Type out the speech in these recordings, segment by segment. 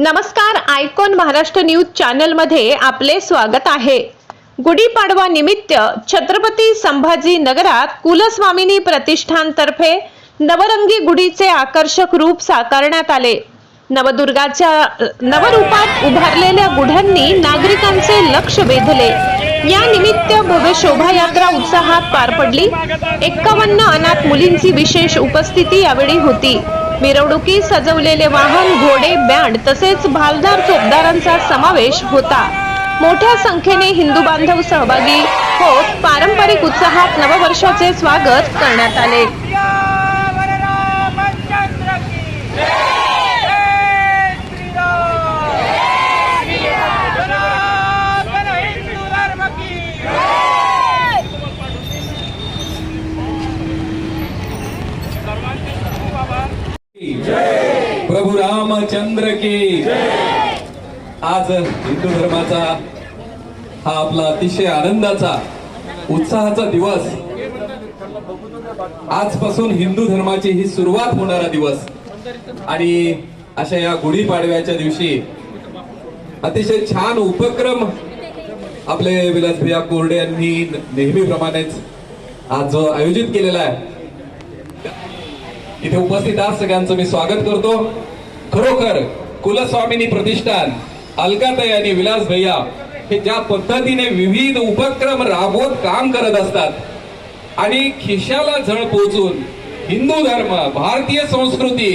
नमस्कार, icon Maharashtra news channel मध्ये आपले स्वागत आहे। गुढीपाडवा निमित्त छत्रपती संभाजी नगरात कुलस्वामिनी प्रतिष्ठान तर्फे नवरंगी गुढीचे आकर्षक रूप साकारण्यात आले। नवदुर्गाच्या नवरूपात उभारलेल्या गुढ्यांनी नागरिकांचे लक्ष वेधले। या निमित्त भव्य शोभायात्रा उत्साहात पार पडली। 51 अनाथ मुलींची विशेष उपस्थिती यावेळी होती। मिरवणुकीत सजवलेले वाहन, घोडे, बँड तसेच भालदार चोपदारांचा समावेश होता। मोठ्या संख्येने हिंदू बांधव सहभागी होत पारंपरिक उत्साहात नववर्षाचे स्वागत करण्यात आले। प्रभु रामचंद्र की आज हिंदू धर्माचा हा आपला अतिशय आनंदाचा उत्साहाचा दिवस। आजपासून हिंदू धर्माची ही सुरुवात होणारा दिवस आणि अशा या गुढीपाडव्याच्या दिवशी अतिशय छान उपक्रम आपले विलास भैया कोरडे यांनी नेहमीप्रमाणेच आज जो आयोजित केलेला आहे, इथे उपस्थित आज सगळ्यांचं मी स्वागत करतो। खरोखर कुलस्वामिनी प्रतिष्ठान, अलकाताई आणि विलास भैया हे ज्या पद्धतीने विविध उपक्रम राबवत काम करत असतात आणि खिशाला झळ पोहोचून हिंदू धर्म, भारतीय संस्कृती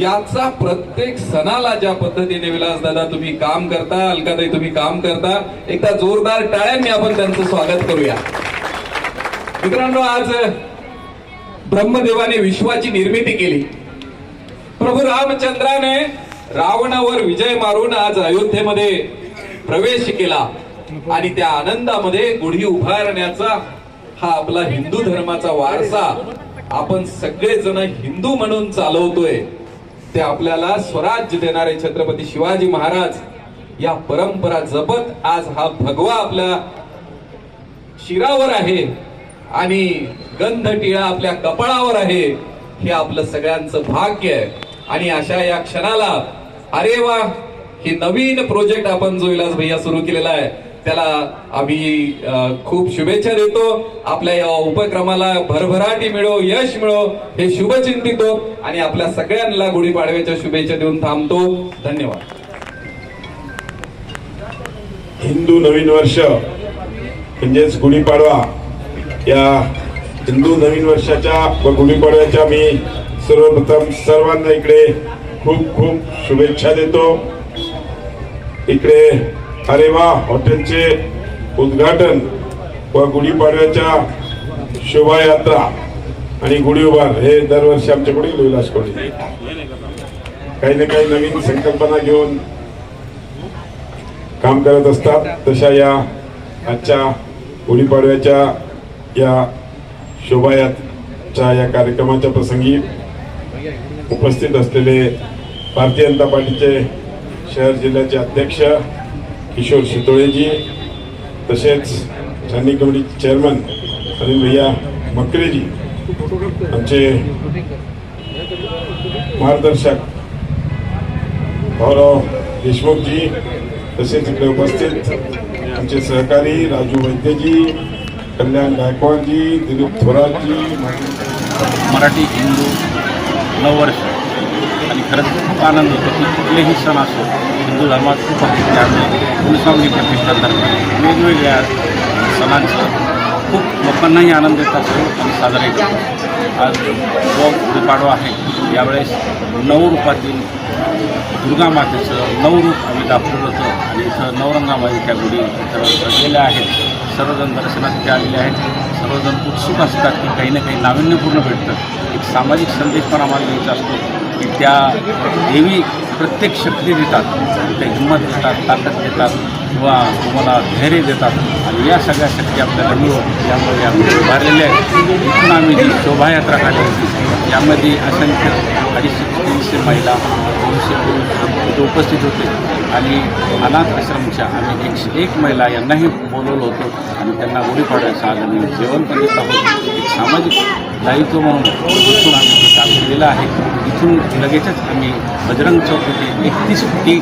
याचा प्रत्येक सणाला ज्या पद्धतीने विलास दादा तुम्ही काम करता, अलकाताई तुम्ही काम करता, एकदा जोरदार टाळ्यांनी आपण त्यांचं स्वागत करूया। मित्रांनो, आज ब्रह्मदेवाने विश्वाची निर्मिती केली। प्रभू रामचंद्राने रावणावर विजय मारून आज अयोध्येमध्ये प्रवेश केला आणि त्या आनंदामध्ये गुढी उभारण्याचा हा आपला हिंदू धर्माचा वारसा आपण सगळेजण हिंदू म्हणून चालवतोय। ते आपल्याला स्वराज्य देणारे छत्रपती शिवाजी महाराज या परंपरा जपत आज हा भगवा आपल्या शिरावर आहे आणि गंध टिळा आपल्या कपाळावर आहे। हे आपलं सगळ्यांचं भाग्य आहे आणि अशा या क्षणाला अरे वा, ही नवीन प्रोजेक्ट आपण जो विलास भैया सुरू केलेला आहे त्याला आम्ही खूप शुभेच्छा देतो। आपल्या या उपक्रमाला भरभराटी मिळो, यश मिळो हे शुभचिंतितो आणि आपल्या सगळ्यांना गुढीपाडव्याच्या शुभेच्छा देऊन थांबतो। धन्यवाद। हिंदू नवीन वर्ष म्हणजेच गुढीपाडवा, या हिंदू नवीन वर्षाच्या व गुढीपाडव्याच्या मी सर्वप्रथम सर्वांना इकडे खूप खूप शुभेच्छा देतो। इकडे अरेवा हॉटेलचे उद्घाटन व गुढीपाडव्याच्या शोभायात्रा आणि गुढी उभार हे दरवर्षी आमच्याकडे विलास कोरडे काही ना काही नवीन संकल्पना घेऊन काम करत असतात। तशा या आजच्या गुढीपाडव्याच्या या शोभायात्रेच्या या कार्यक्रमाच्या प्रसंगी उपस्थित असलेले भारतीय जनता पार्टीचे शहर जिल्ह्याचे अध्यक्ष किशोर शितोळेजी, तसेच स्थानिक कमिटीचे चेअरमन अनिल भैया मकरेजी, आमचे मार्गदर्शक भाऊराव देशमुखजी, तसेच इकडे उपस्थित आमचे सहकारी राजू वैद्यजी, कल्याण गायकवाडजी, दिलीप थोरातजी, मराठी हिंदू नववर्ष आणि खरंच खूप आनंद होतो की कुठलेही सण असो हिंदू धर्मात खूप कुलस्वामिनी प्रतिष्ठानतर्फे वेगवेगळ्या सणांचं खूप लोकांनाही आनंद देत असतो आणि साजरे करतो। आज जो गुढीपाडवा आहे यावेळेस नवरूपातील दुर्गा मातेचं नवरूप आम्ही दाखवलं होतं आणि इथं नवरंगामध्ये त्या गुढी इथं सजलेल्या आहेत। सर्वजण दर्शनासाठी आलेले आहेत। सर्वजण उत्सुक असतात की काही ना काही नाविन्यपूर्ण भेटतं। एक सामाजिक संदेश पण आम्हाला द्यायचा असतो की त्या देवी प्रत्येक शक्ती देतात, त्या हिंमत देतात, ताकद देतात किंवा तुम्हाला धैर्य देतात आणि या सगळ्या शक्ती आपल्याला मिळून यामध्ये आम्ही उभारलेले आहेत. इथून आम्ही जी शोभायात्रा काढली होती यामध्ये असंख्य 250-300 महिला 200 पुरुष इथे उपस्थित होते आणि अनाथ आश्रमच्या आम्ही 101 महिला यांनाही बोलवलं होतं आणि त्यांना गुढीपाडव्याचं आज आम्ही जेवण पण देत आहोत. एक सामाजिक दायित्व म्हणून इथून आम्ही हे काम केलेलं आहे. इथून लगेचच आम्ही बजरंग चौक येथे 31 फुटी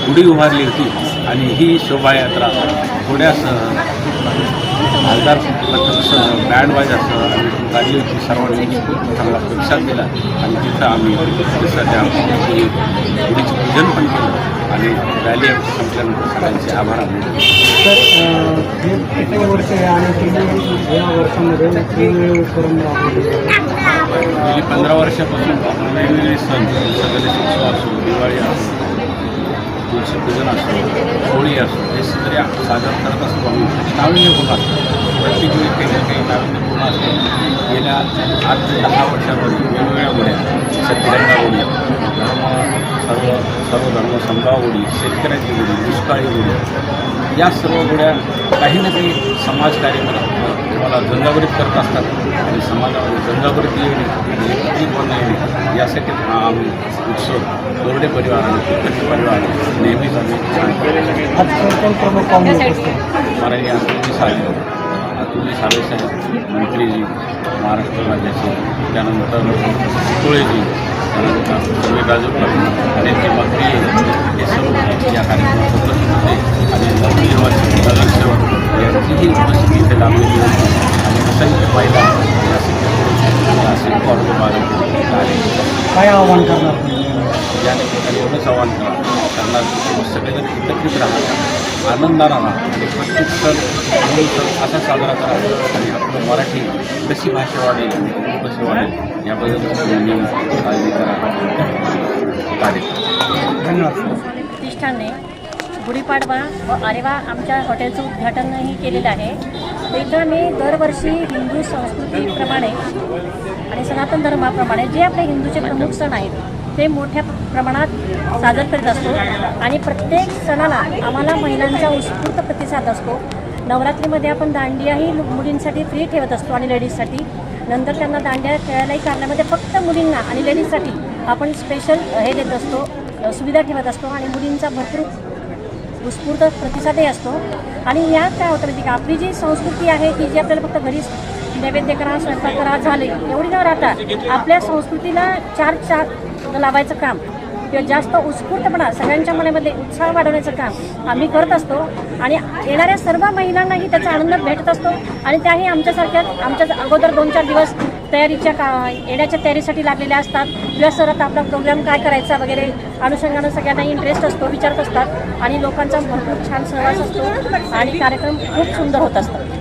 गुढी उभारली होती आणि ही शोभायात्रा थोड्यासं हलदार बँड वाजासह आम्ही काढली होती. सर्वांनी खूप चांगला प्रतिसाद दिला आणि तिथं आम्ही त्या गुढीचं पूजन पण केलं आणि रॅली संपल्यानंतर सगळ्यांचे आभार मानले. तर हे किती वर्ष आहे आणि तुम्ही या वर्षामध्ये वेगवेगळे उपक्रम राबवले? गेली 15 वर्षापासून वेगवेगळे सण गणेश उत्सव असो, दिवाळी असो, तुळशीपूजन असो, होळी असो, हे सगळे साजरा करत असतो. आम्ही नाविन्यपूर्ण असतो. प्रत्येक वेळी काही ना काही नाविन्यपूर्ण असतो. गेल्या 8 ते 10 वर्षामध्ये वेगवेगळ्या गुढ्या, सत्यरंगा गुढी, सर्व धर्म समभाव गुढी, शेतकऱ्याची गुढी, दुष्काळी गुढी, या सर्व गुढ्या काही ना काही समाजकार्य मला जनजागृत करत असतात आणि समाजामध्ये जनजागृती येणे आणि एकत्रितपणा येणे यासाठी हा आम्ही उत्सव बोर्डे परिवार आणि कुटुंबी परिवार नेहमीच आम्ही छान करतो. आज कोण प्रमुख पाहुणे उपस्थित? माननीय अतुलजी सावे साहेब मंत्रीजी, महाराष्ट्र राज्याचे, त्यानंतर तुळेजी, त्यानंतर सर्वे राजूर आणि ते मंत्री हे सर्व या कार्यक्रमात उपस्थित होते आणि नवनिर्वाचित नगरसेवक यांचीही उपस्थिती इथे लाभलेली होती आणि असंख्य महिला असंख्य काय आव्हान करणार? या ठिकाणी एवढंच आव्हान करणार सगळेजण एकत्रित राहा, आनंदानं राहा आणि प्रत्येक सण असा साजरा करा आणि आपलं मराठी कशी भाषा वाढेल कशी वाढेल याबद्दल नेहमी काळजी करा. धन्यवाद. प्रतिष्ठानने गुढीपाडवा व आरेवा आमच्या हॉटेलचं उद्घाटनही केलेलं आहे. तर इथं आम्ही दरवर्षी हिंदू संस्कृतीप्रमाणे आणि सनातन धर्माप्रमाणे जे आपले हिंदूचे प्रमुख सण आहेत ते मोठ्या प्रमाणात साजर करीत असतो आणि प्रत्येक सणाला आम्हाला महिलांचा उत्स्फूर्त प्रतिसाद असतो. नवरात्रीमध्ये आपण दांडियाही मुलींसाठी फ्री ठेवत असतो आणि लेडीजसाठी. नंतर त्यांना दांडिया खेळायलाही काढण्यामध्ये फक्त मुलींना आणि लेडीजसाठी आपण स्पेशल हे देत असतो, सुविधा ठेवत असतो आणि मुलींचा भरपूर उत्स्फूर्त प्रतिसादही असतो. आणि यात काय होतं माहिती का, आपली जी संस्कृती आहे की जी आपल्याला फक्त घरी नैवेद्य करा, स्वयंपाक करा, झाले एवढी न राहता आपल्या संस्कृतीला चार लावायचं काम किंवा जास्त उत्स्फूर्तपणा सगळ्यांच्या मनामध्ये उत्साह वाढवण्याचं काम आम्ही करत असतो आणि येणाऱ्या सर्व महिलांनाही त्याचा आनंद भेटत असतो आणि त्याही आमच्या अगोदर 2-4 दिवस येण्याच्या तयारीसाठी लागलेल्या असतात किंवा सर आता आपला प्रोग्राम काय करायचा वगैरे अनुषंगानं सगळ्यांनाही इंटरेस्ट असतो, विचारत असतात आणि लोकांचा भरपूर छान सहवास असतो आणि कार्यक्रम खूप सुंदर होत असतात.